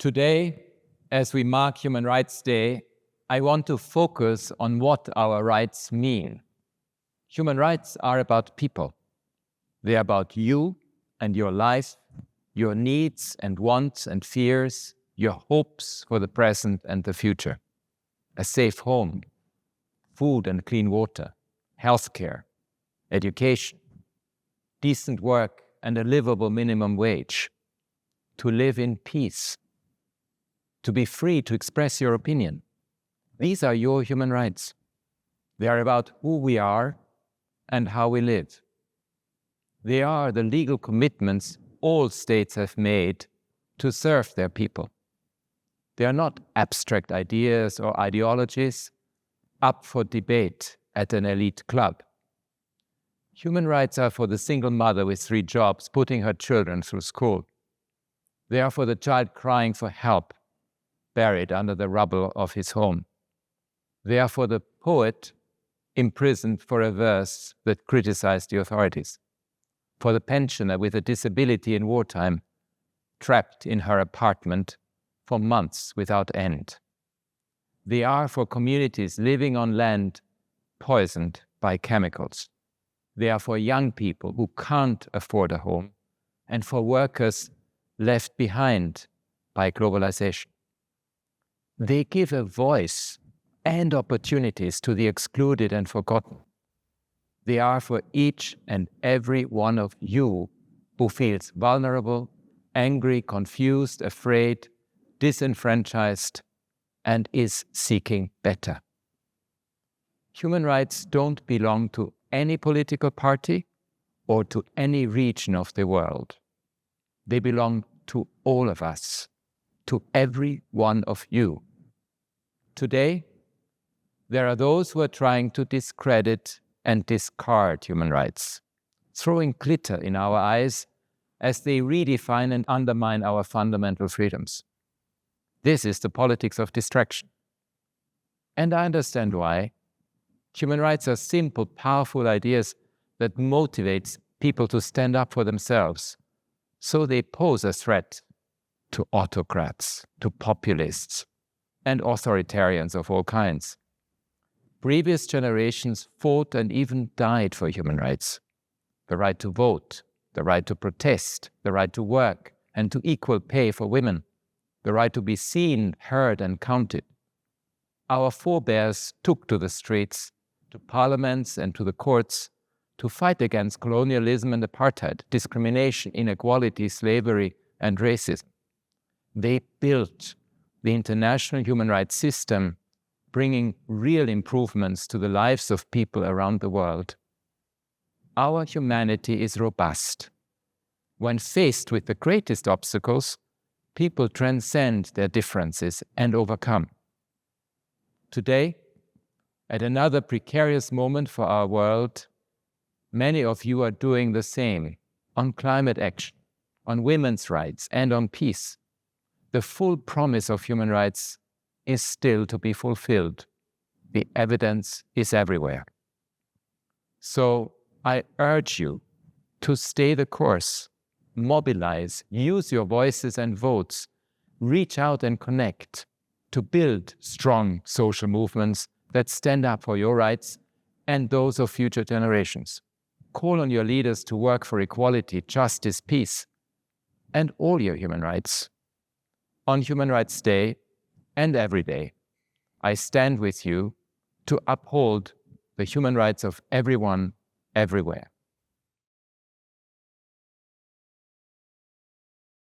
Today, as we mark Human Rights Day, I want to focus on what our rights mean. Human rights are about people. They are about you and your life, your needs and wants and fears, your hopes for the present and the future. A safe home, food and clean water, healthcare, education, decent work and a livable minimum wage, to live in peace, to be free to express your opinion. These are your human rights. They are about who we are and how we live. They are the legal commitments all states have made to serve their people. They are not abstract ideas or ideologies up for debate at an elite club. Human rights are for the single mother with 3 jobs putting her children through school. They are for the child crying for help, buried under the rubble of his home. They are for the poet imprisoned for a verse that criticized the authorities, for the pensioner with a disability in wartime, trapped in her apartment for months without end. They are for communities living on land poisoned by chemicals. They are for young people who can't afford a home, and for workers left behind by globalization. They give a voice and opportunities to the excluded and forgotten. They are for each and every one of you who feels vulnerable, angry, confused, afraid, disenfranchised, and is seeking better. Human rights don't belong to any political party or to any region of the world. They belong to all of us, to every one of you. Today, there are those who are trying to discredit and discard human rights, throwing glitter in our eyes as they redefine and undermine our fundamental freedoms. This is the politics of distraction. And I understand why. Human rights are simple, powerful ideas that motivate people to stand up for themselves. So they pose a threat to autocrats, to populists, and authoritarians of all kinds. Previous generations fought and even died for human rights. The right to vote, the right to protest, the right to work, and to equal pay for women, the right to be seen, heard, and counted. Our forebears took to the streets, to parliaments, and to the courts to fight against colonialism and apartheid, discrimination, inequality, slavery, and racism. They built the international human rights system, bringing real improvements to the lives of people around the world. Our humanity is robust. When faced with the greatest obstacles, people transcend their differences and overcome. Today, at another precarious moment for our world, many of you are doing the same on climate action, on women's rights, and on peace. The full promise of human rights is still to be fulfilled. The evidence is everywhere. So I urge you to stay the course, mobilize, use your voices and votes, reach out and connect to build strong social movements that stand up for your rights and those of future generations. Call on your leaders to work for equality, justice, peace, and all your human rights. On Human Rights Day and every day, I stand with you to uphold the human rights of everyone, everywhere.